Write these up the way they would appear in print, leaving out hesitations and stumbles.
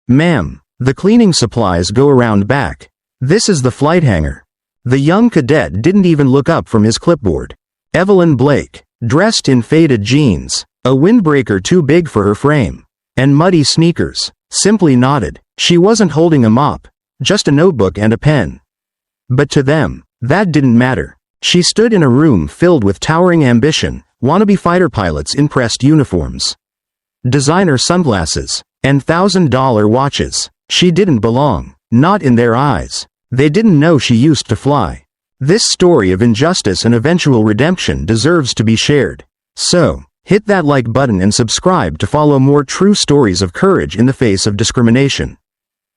Ma'am, the cleaning supplies go around back. This is the flight hangar. The young cadet didn't even look up from his clipboard. Evelyn Blake, dressed in faded jeans, a windbreaker too big for her frame, and muddy sneakers, simply nodded. She wasn't holding a mop, just a notebook and a pen. But to them, that didn't matter. She stood in a room filled with towering ambition, wannabe fighter pilots in pressed uniforms, designer sunglasses, and $1,000 watches. She didn't belong, not in their eyes. They didn't know she used to fly. This story of injustice and eventual redemption deserves to be shared. So, hit that like button and subscribe to follow more true stories of courage in the face of discrimination.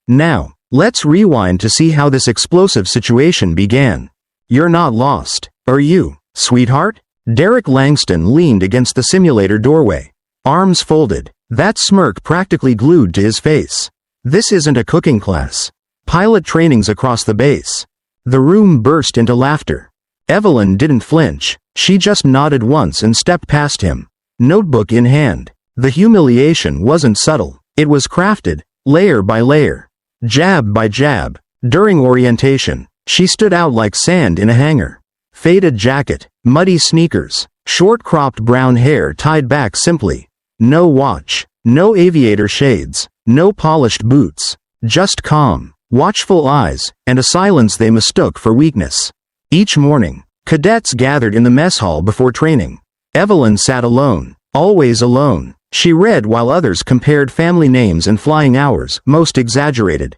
Now, let's rewind to see how this explosive situation began. You're not lost, are you, sweetheart? Derek Langston leaned against the simulator doorway, arms folded, that smirk practically glued to his face. This isn't a cooking class. Pilot training's across the base. The room burst into laughter. Evelyn didn't flinch. She just nodded once and stepped past him, notebook in hand. The humiliation wasn't subtle. It was crafted, layer by layer, jab by jab. During orientation, she stood out like sand in a hangar. Faded jacket, muddy sneakers, short-cropped brown hair tied back simply. No watch, no aviator shades, no polished boots. Just calm, watchful eyes, and a silence they mistook for weakness. Each morning, cadets gathered in the mess hall before training. Evelyn sat alone, always alone. She read while others compared family names and flying hours, most exaggerated.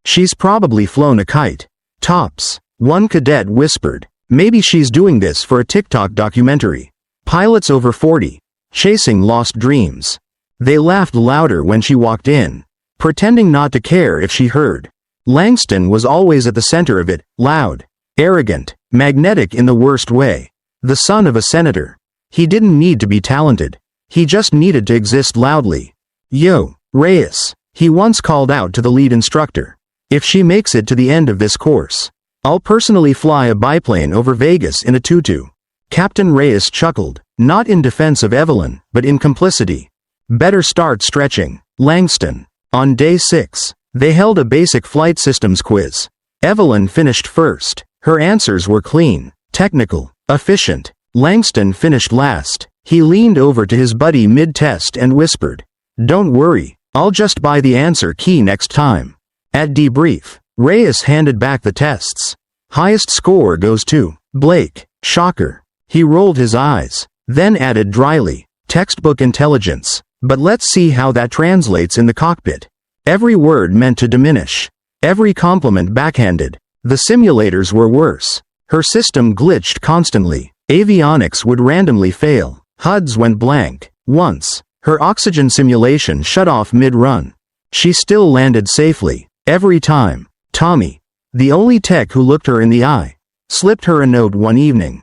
She's probably flown a kite. Tops. One cadet whispered, maybe she's doing this for a TikTok documentary. Pilots over 40, chasing lost dreams. They laughed louder when she walked in, pretending not to care if she heard. Langston was always at the center of it, loud, arrogant, magnetic in the worst way. The son of a senator. He didn't need to be talented. He just needed to exist loudly. Yo, Reyes, he once called out to the lead instructor. If she makes it to the end of this course, I'll personally fly a biplane over Vegas in a tutu. Captain Reyes chuckled, not in defense of Evelyn, but in complicity. Better start stretching, Langston. On day 6, they held a basic flight systems quiz. Evelyn finished first. Her answers were clean, technical, efficient. Langston finished last. He leaned over to his buddy mid-test and whispered, "Don't worry, I'll just buy the answer key next time." At debrief, Reyes handed back the tests. Highest score goes to Blake. Shocker. He rolled his eyes, then added dryly, "Textbook intelligence. But let's see how that translates in the cockpit." Every word meant to diminish. Every compliment backhanded. The simulators were worse. Her system glitched constantly. Avionics would randomly fail. HUDs went blank. Once, her oxygen simulation shut off mid-run. She still landed safely. Every time. Tommy, the only tech who looked her in the eye, slipped her a note one evening.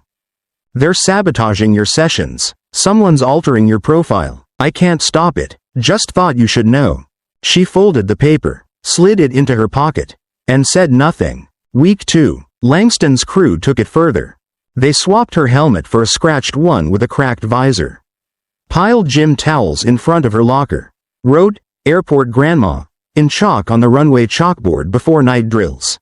"They're sabotaging your sessions. Someone's altering your profile. I can't stop it. Just thought you should know." She folded the paper, slid it into her pocket, and said nothing. Week 2, Langston's crew took it further. They swapped her helmet for a scratched one with a cracked visor. Piled gym towels in front of her locker. Wrote, "Airport Grandma," in chalk on the runway chalkboard before night drills.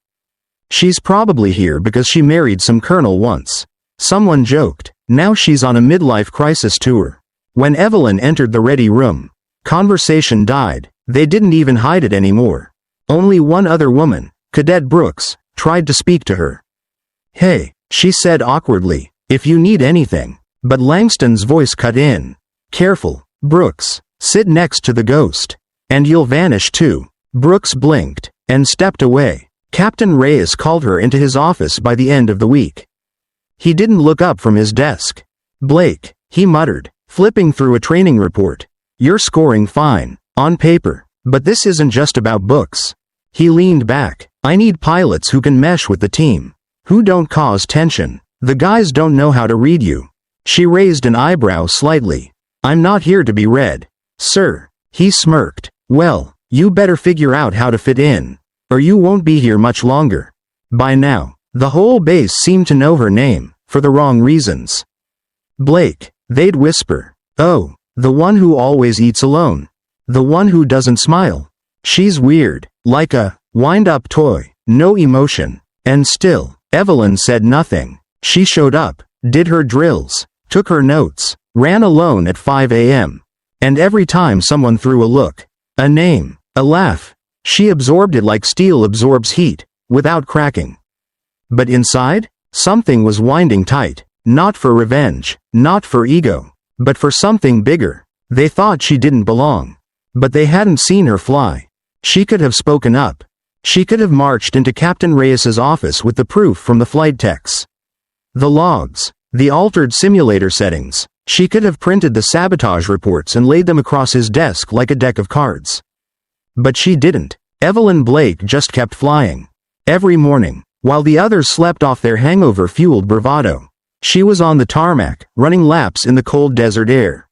She's probably here because she married some colonel once. Someone joked, now she's on a midlife crisis tour. When Evelyn entered the ready room, conversation died. They didn't even hide it anymore. Only one other woman, Cadet Brooks, tried to speak to her. "Hey," she said awkwardly, "if you need anything." But Langston's voice cut in. "Careful, Brooks. Sit next to the ghost. And you'll vanish too." Brooks blinked, and stepped away. Captain Reyes called her into his office by the end of the week. He didn't look up from his desk. "Blake," he muttered, flipping through a training report. "You're scoring fine, on paper, but this isn't just about books." He leaned back. "I need pilots who can mesh with the team, who don't cause tension. The guys don't know how to read you." She raised an eyebrow slightly. "I'm not here to be read, sir." He smirked. "Well, you better figure out how to fit in, or you won't be here much longer." By now, the whole base seemed to know her name, for the wrong reasons. "Blake," they'd whisper. "Oh, the one who always eats alone. The one who doesn't smile." She's weird, like a wind-up toy, no emotion. And still, Evelyn said nothing. She showed up, did her drills, took her notes, ran alone at 5 a.m. And every time someone threw a look, a name, a laugh, she absorbed it like steel absorbs heat, without cracking. But inside, something was winding tight, not for revenge, not for ego, but for something bigger. They thought she didn't belong. But they hadn't seen her fly. She could have spoken up. She could have marched into Captain Reyes's office with the proof from the flight techs. The logs, the altered simulator settings. She could have printed the sabotage reports and laid them across his desk like a deck of cards. But she didn't. Evelyn Blake just kept flying. Every morning, while the others slept off their hangover-fueled bravado, she was on the tarmac, running laps in the cold desert air.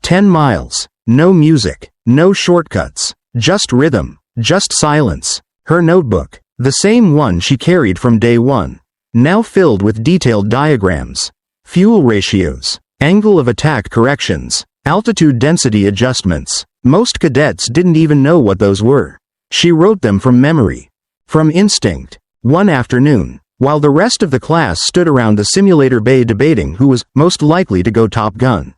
10 miles, no music, no shortcuts, just rhythm, just silence. Her notebook, the same one she carried from day one, now filled with detailed diagrams, fuel ratios, angle of attack corrections, altitude density adjustments. Most cadets didn't even know what those were. She wrote them from memory, from instinct. One afternoon, while the rest of the class stood around the simulator bay debating who was most likely to go Top Gun,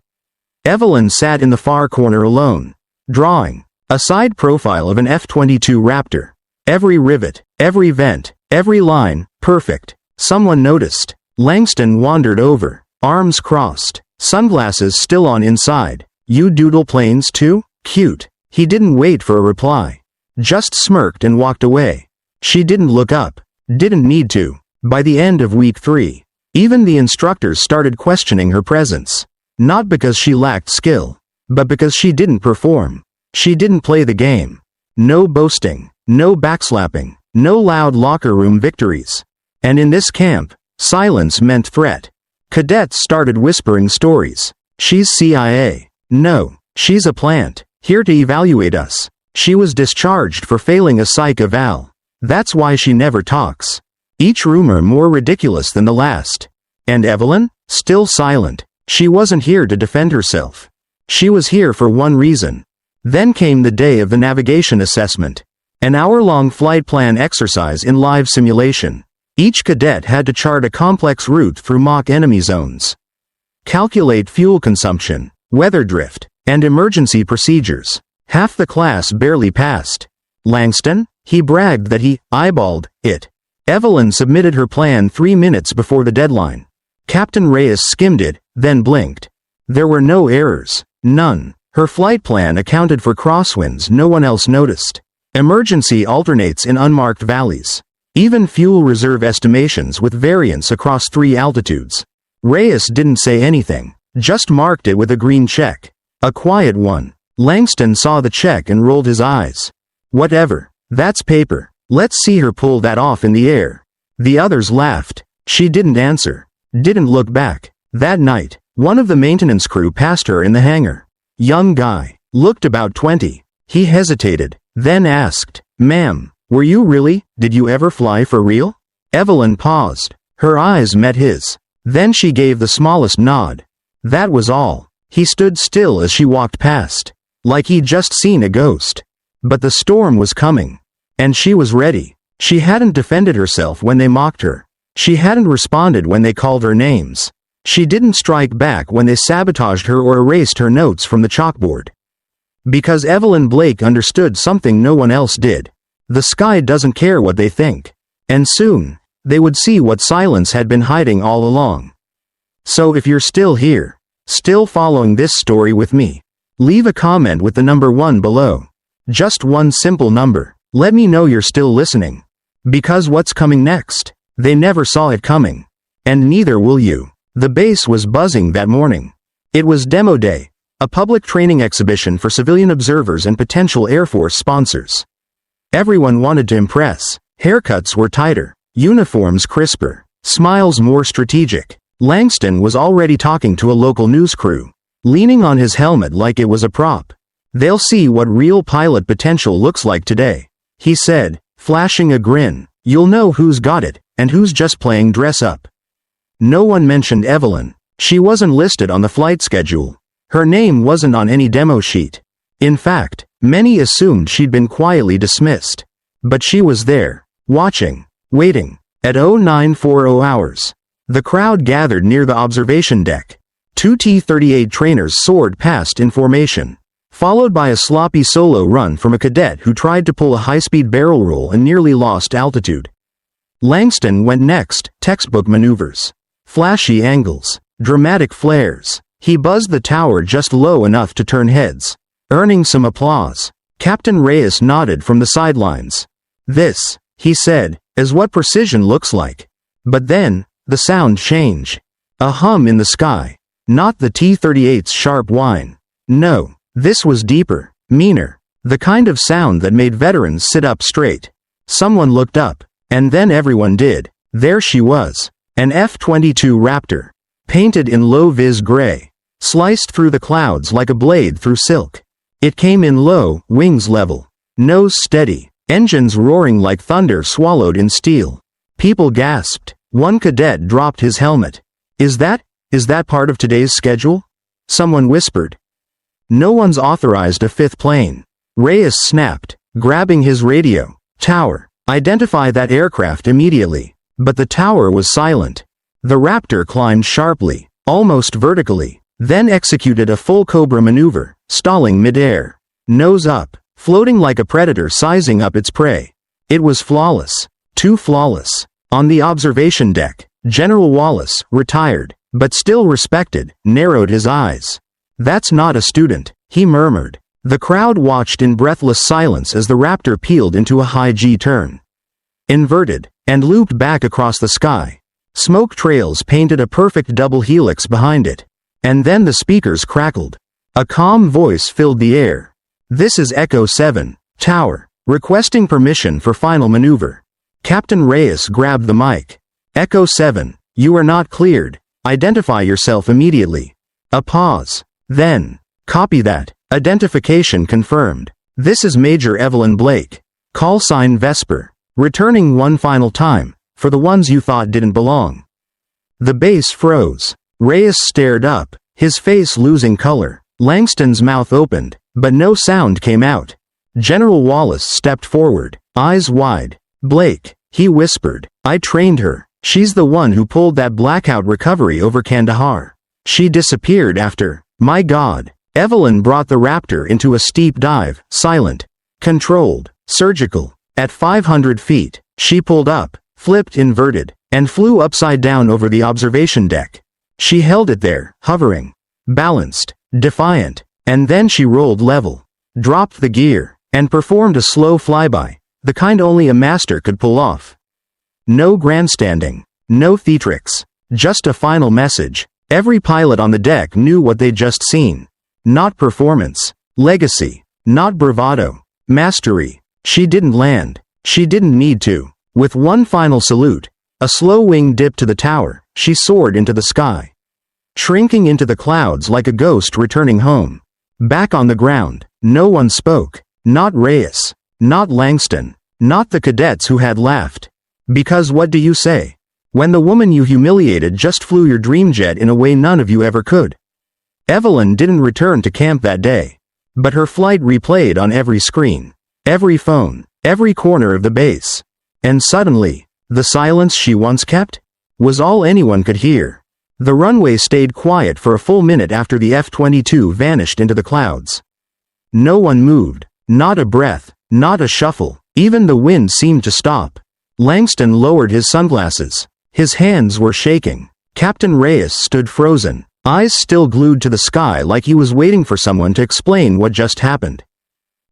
Evelyn sat in the far corner alone, drawing a side profile of an F-22 Raptor. Every rivet, every vent, every line, perfect. Someone noticed. Langston wandered over, arms crossed, sunglasses still on inside. You doodle planes too? Cute. He didn't wait for a reply. Just smirked and walked away. She didn't look up. Didn't need to. By the end of week 3, even the instructors started questioning her presence. Not because she lacked skill, but because she didn't perform. She didn't play the game. No boasting, no backslapping, no loud locker room victories. And in this camp, silence meant threat. Cadets started whispering stories. She's CIA. No, she's a plant, here to evaluate us. She was discharged for failing a psych eval. That's why she never talks. Each rumor more ridiculous than the last. And Evelyn? Still silent. She wasn't here to defend herself. She was here for one reason. Then came the day of the navigation assessment. An hour-long flight plan exercise in live simulation. Each cadet had to chart a complex route through mock enemy zones, calculate fuel consumption, weather drift, and emergency procedures. Half the class barely passed. Langston? He bragged that he eyeballed it. Evelyn submitted her plan 3 minutes before the deadline. Captain Reyes skimmed it, then blinked. There were no errors. None. Her flight plan accounted for crosswinds no one else noticed. Emergency alternates in unmarked valleys. Even fuel reserve estimations with variance across 3 altitudes. Reyes didn't say anything, just marked it with a green check. A quiet one. Langston saw the check and rolled his eyes. Whatever. That's paper. Let's see her pull that off in the air. The others laughed. She didn't answer. Didn't look back. That night, one of the maintenance crew passed her in the hangar. Young guy. Looked about 20. He hesitated, then asked, "Ma'am, were you really? Did you ever fly for real?" Evelyn paused. Her eyes met his. Then she gave the smallest nod. That was all. He stood still as she walked past, like he'd just seen a ghost. But the storm was coming. And she was ready. She hadn't defended herself when they mocked her. She hadn't responded when they called her names. She didn't strike back when they sabotaged her or erased her notes from the chalkboard. Because Evelyn Blake understood something no one else did. The sky doesn't care what they think. And soon, they would see what silence had been hiding all along. So if you're still here, still following this story with me, leave a comment with the number 1 below. Just one simple number. Let me know you're still listening. Because what's coming next? They never saw it coming. And neither will you. The base was buzzing that morning. It was demo day, a public training exhibition for civilian observers and potential Air Force sponsors. Everyone wanted to impress. Haircuts were tighter, uniforms crisper, smiles more strategic. Langston was already talking to a local news crew, leaning on his helmet like it was a prop. They'll see what real pilot potential looks like today, he said, flashing a grin. You'll know who's got it, and who's just playing dress up. No one mentioned Evelyn. She wasn't listed on the flight schedule. Her name wasn't on any demo sheet. In fact, Many assumed she'd been quietly dismissed. But she was there, watching, waiting. At 0940 hours, the crowd gathered near the observation deck. Two T-38 trainers soared past in formation, followed by a sloppy solo run from a cadet who tried to pull a high-speed barrel roll and nearly lost altitude. Langston went next, textbook maneuvers. Flashy angles, dramatic flares. He buzzed the tower just low enough to turn heads, earning some applause. Captain Reyes nodded from the sidelines. "This," he said, "is what precision looks like." But then, the sound changed. A hum in the sky. Not the T-38's sharp whine. No, this was deeper, meaner. The kind of sound that made veterans sit up straight. Someone looked up, and then everyone did. There she was. An F-22 Raptor. Painted in low-vis gray. Sliced through the clouds like a blade through silk. It came in low, wings level. Nose steady. Engines roaring like thunder swallowed in steel. People gasped. One cadet dropped his helmet. Is that part of today's schedule?" Someone whispered. "No one's authorized a fifth plane." Reyes snapped, grabbing his radio. "Tower, identify that aircraft immediately." But the tower was silent. The Raptor climbed sharply, almost vertically, then executed a full Cobra maneuver, stalling mid-air. Nose up, floating like a predator sizing up its prey. It was flawless. Too flawless. On the observation deck, General Wallace, retired, but still respected, narrowed his eyes. "That's not a student," he murmured. The crowd watched in breathless silence as the Raptor peeled into a high G-turn. Inverted, and looped back across the sky. Smoke trails painted a perfect double helix behind it. And then the speakers crackled. A calm voice filled the air. "This is Echo 7, Tower, requesting permission for final maneuver." Captain Reyes grabbed the mic. "Echo 7, you are not cleared. Identify yourself immediately." A pause. Then, "Copy that. Identification confirmed. This is Major Evelyn Blake. Call sign Vesper. Returning one final time, for the ones you thought didn't belong." The base froze. Reyes stared up, his face losing color. Langston's mouth opened, but no sound came out. General Wallace stepped forward, eyes wide. "Blake," he whispered, "I trained her. She's the one who pulled that blackout recovery over Kandahar. She disappeared after. My God." Evelyn brought the Raptor into a steep dive, silent, controlled, surgical. At 500 feet, she pulled up, flipped inverted, and flew upside down over the observation deck. She held it there, hovering, balanced, defiant, and then she rolled level, dropped the gear, and performed a slow flyby, the kind only a master could pull off. No grandstanding, no theatrics, just a final message. Every pilot on the deck knew what they'd just seen. Not performance, legacy, not bravado, mastery. She didn't land. She didn't need to. With one final salute, a slow wing dip to the tower, she soared into the sky, shrinking into the clouds like a ghost returning home. Back on the ground, no one spoke. Not Reyes, not Langston, not the cadets who had laughed. Because what do you say when the woman you humiliated just flew your dream jet in a way none of you ever could? Evelyn didn't return to camp that day, but her flight replayed on every screen, every phone, every corner of the base. And suddenly, the silence she once kept was all anyone could hear. The runway stayed quiet for a full minute after the F-22 vanished into the clouds. No one moved, not a breath, not a shuffle. Even the wind seemed to stop. Langston lowered his sunglasses. His hands were shaking. Captain Reyes stood frozen, eyes still glued to the sky like he was waiting for someone to explain what just happened.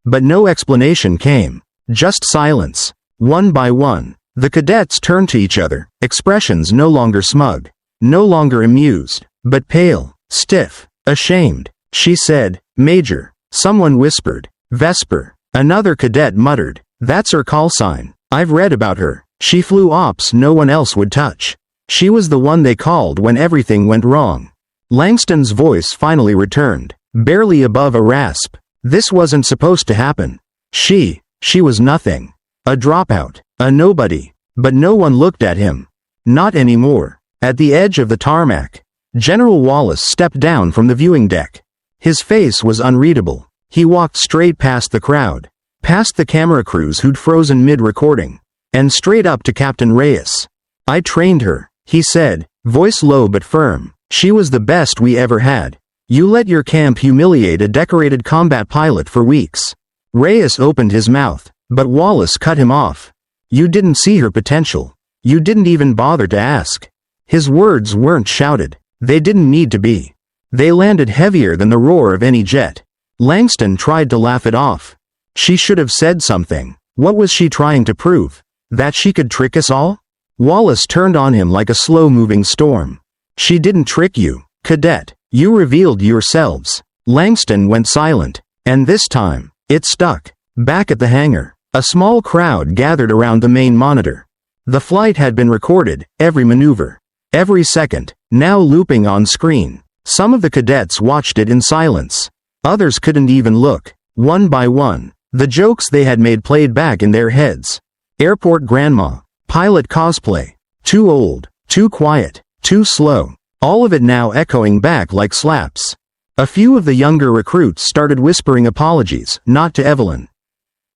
But no explanation came. Just silence. One by one, the cadets turned to each other, expressions no longer smug, no longer amused, but pale, stiff, ashamed. "She said, Major." Someone whispered. "Vesper." Another cadet muttered. "That's her call sign. I've read about her. She flew ops no one else would touch. She was the one they called when everything went wrong." Langston's voice finally returned, barely above a rasp. This wasn't supposed to happen. She was nothing. A dropout, a nobody. But no one looked at him. Not anymore. At the edge of the tarmac, General Wallace stepped down from the viewing deck. His face was unreadable. He walked straight past the crowd, past the camera crews who'd frozen mid-recording, and straight up to Captain Reyes. "I trained her," he said, voice low but firm. "She was the best we ever had. You let your camp humiliate a decorated combat pilot for weeks." Reyes opened his mouth, but Wallace cut him off. "You didn't see her potential. You didn't even bother to ask." His words weren't shouted. They didn't need to be. They landed heavier than the roar of any jet. Langston tried to laugh it off. She should have said something. What was she trying to prove? That she could trick us all? Wallace turned on him like a slow-moving storm. "She didn't trick you, Cadet. You revealed yourselves." Langston went silent. And this time, it stuck. Back at the hangar, a small crowd gathered around the main monitor. The flight had been recorded, every maneuver, every second, now looping on screen. Some of the cadets watched it in silence. Others couldn't even look. One by one, the jokes they had made played back in their heads. Airport grandma, pilot cosplay, too old, too quiet, too slow. All of it now echoing back like slaps. A few of the younger recruits started whispering apologies, not to Evelyn,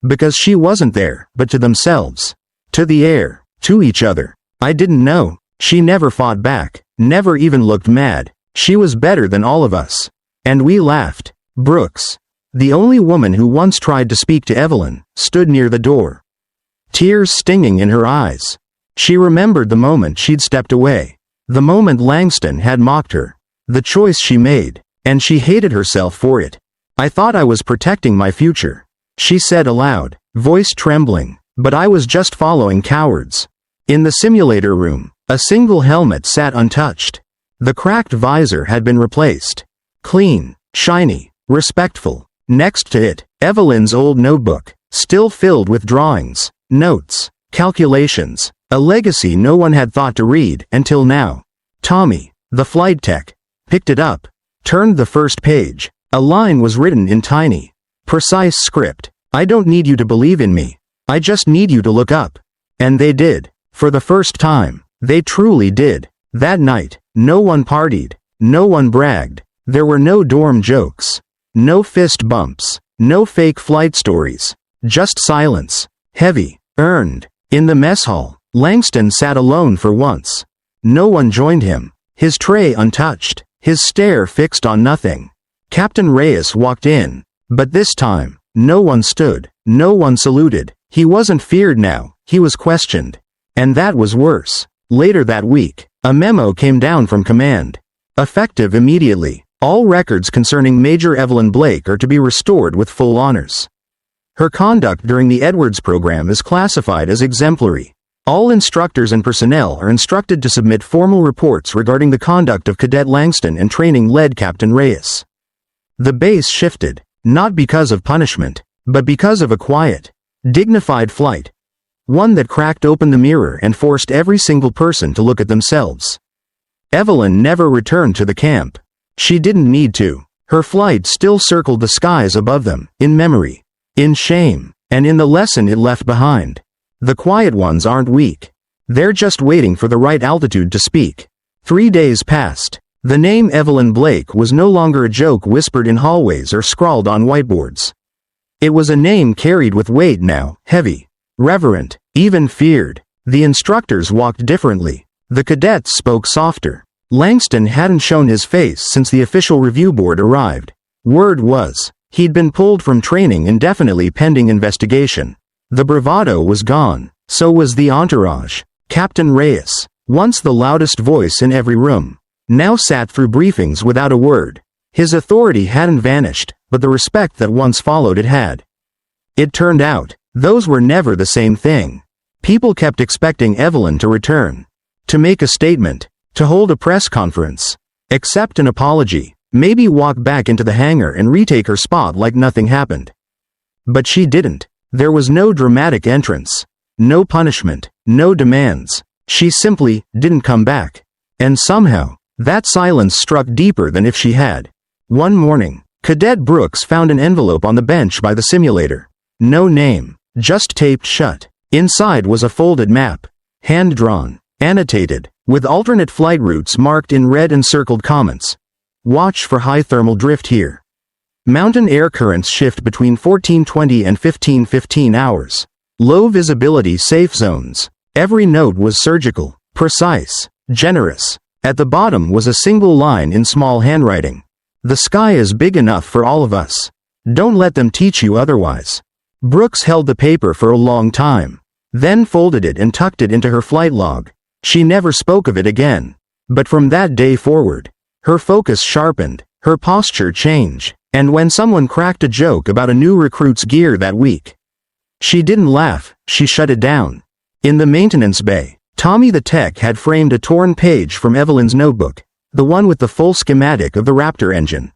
because she wasn't there, but to themselves. To the air, to each other. "I didn't know." She never fought back, never even looked mad. She was better than all of us. And we laughed. Brooks, the only woman who once tried to speak to Evelyn, stood near the door, tears stinging in her eyes. She remembered the moment she'd stepped away. The moment Langston had mocked her. The choice she made. And she hated herself for it. "I thought I was protecting my future," she said aloud, voice trembling. "But I was just following cowards." In the simulator room, a single helmet sat untouched. The cracked visor had been replaced. Clean, shiny, respectful. Next to it, Evelyn's old notebook, still filled with drawings, notes, calculations, a legacy no one had thought to read until now. Tommy, the flight tech, picked it up, turned the first page. A line was written in tiny, precise script. "I don't need you to believe in me. I just need you to look up." And they did. For the first time, they truly did. That night, no one partied, no one bragged. There were no dorm jokes, no fist bumps, no fake flight stories. Just silence. Heavy, earned. In the mess hall, Langston sat alone for once. No one joined him. His tray untouched, his stare fixed on nothing. Captain Reyes walked in. But this time, no one stood, no one saluted. He wasn't feared now, he was questioned. And that was worse. Later that week, a memo came down from command. Effective immediately, all records concerning Major Evelyn Blake are to be restored with full honors. Her conduct during the Edwards program is classified as exemplary. All instructors and personnel are instructed to submit formal reports regarding the conduct of Cadet Langston and training-led Captain Reyes. The base shifted, not because of punishment, but because of a quiet, dignified flight. One that cracked open the mirror and forced every single person to look at themselves. Evelyn never returned to the camp. She didn't need to. Her flight still circled the skies above them, in memory, in shame, and in the lesson it left behind. The quiet ones aren't weak. They're just waiting for the right altitude to speak. 3 days passed. The name Evelyn Blake was no longer a joke whispered in hallways or scrawled on whiteboards. It was a name carried with weight now, heavy, reverent, even feared. The instructors walked differently. The cadets spoke softer. Langston hadn't shown his face since the official review board arrived. Word was, he'd been pulled from training indefinitely pending investigation. The bravado was gone. So was the entourage. Captain Reyes, once the loudest voice in every room, now sat through briefings without a word. His authority hadn't vanished, but the respect that once followed it had. It turned out, those were never the same thing. People kept expecting Evelyn to return, to make a statement, to hold a press conference, accept an apology, maybe walk back into the hangar and retake her spot like nothing happened. But she didn't. There was no dramatic entrance, no punishment, no demands. She simply didn't come back. And somehow, that silence struck deeper than if she had. One morning, Cadet Brooks found an envelope on the bench by the simulator. No name, just taped shut. Inside was a folded map, hand-drawn, annotated, with alternate flight routes marked in red and circled comments. "Watch for high thermal drift here. Mountain air currents shift between 1420 and 1515 hours. Low visibility safe zones. Every note was surgical, precise, generous. At the bottom was a single line in small handwriting. The sky is big enough for all of us. Don't let them teach you otherwise. Brooks held the paper for a long time, then folded it and tucked it into her flight log. She never spoke of it again. But from that day forward, her focus sharpened, her posture changed, and when someone cracked a joke about a new recruit's gear that week, she didn't laugh, she shut it down. In the maintenance bay, Tommy the tech had framed a torn page from Evelyn's notebook, the one with the full schematic of the Raptor engine,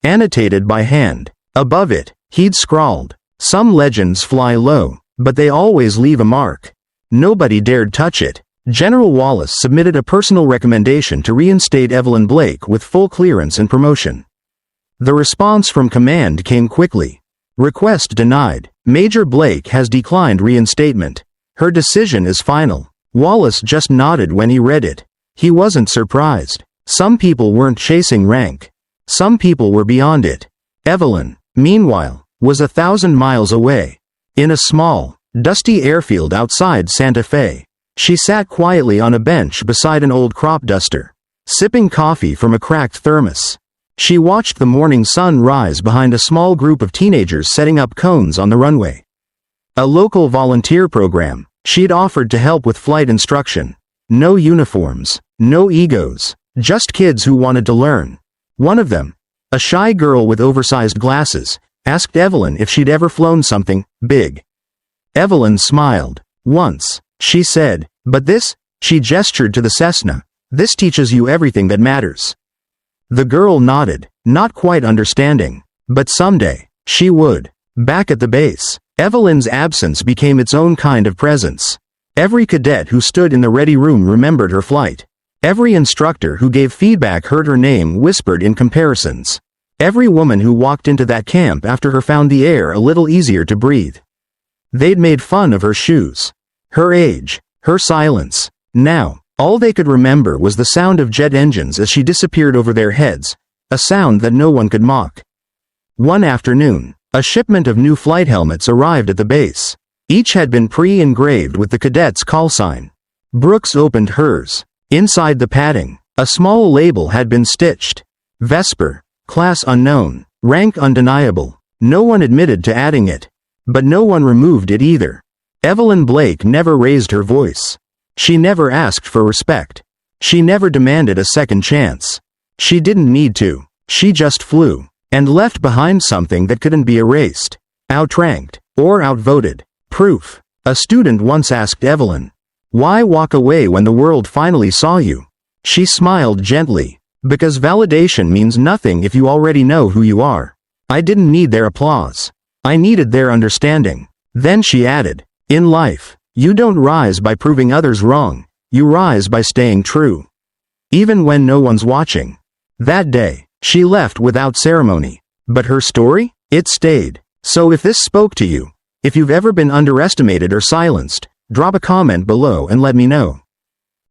annotated by hand. Above it, he'd scrawled, "Some legends fly low, but they always leave a mark." Nobody dared touch it. General Wallace submitted a personal recommendation to reinstate Evelyn Blake with full clearance and promotion. The response from command came quickly. Request denied. Major Blake has declined reinstatement. Her decision is final. Wallace just nodded when he read it. He wasn't surprised. Some people weren't chasing rank. Some people were beyond it. Evelyn, meanwhile, was 1,000 miles away. In a small, dusty airfield outside Santa Fe, she sat quietly on a bench beside an old crop duster, sipping coffee from a cracked thermos. She watched the morning sun rise behind a small group of teenagers setting up cones on the runway. A local volunteer program. She'd offered to help with flight instruction. No uniforms, no egos, just kids who wanted to learn. One of them, a shy girl with oversized glasses, asked Evelyn if she'd ever flown something big. Evelyn smiled. Once, she said, but this, she gestured to the Cessna, this teaches you everything that matters. The girl nodded, not quite understanding. But someday, she would. Back at the base, Evelyn's absence became its own kind of presence. Every cadet who stood in the ready room remembered her flight. Every instructor who gave feedback heard her name whispered in comparisons. Every woman who walked into that camp after her found the air a little easier to breathe. They'd made fun of her shoes, her age, her silence. Now, all they could remember was the sound of jet engines as she disappeared over their heads, a sound that no one could mock. One afternoon, a shipment of new flight helmets arrived at the base. Each had been pre-engraved with the cadet's call sign. Brooks opened hers. Inside the padding, a small label had been stitched. Vesper, class unknown, rank undeniable. No one admitted to adding it. But no one removed it either. Evelyn Blake never raised her voice. She never asked for respect. She never demanded a second chance. She didn't need to. She just flew, and left behind something that couldn't be erased, outranked, or outvoted. Proof. A student once asked Evelyn, "Why walk away when the world finally saw you?" She smiled gently. "Because validation means nothing if you already know who you are. I didn't need their applause. I needed their understanding." Then she added, "In life, you don't rise by proving others wrong, you rise by staying true. Even when no one's watching." That day, she left without ceremony. But her story? It stayed. So if this spoke to you, if you've ever been underestimated or silenced, drop a comment below and let me know.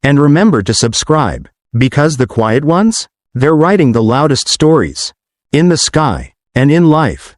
And remember to subscribe, because the quiet ones? They're writing the loudest stories. In the sky, and in life.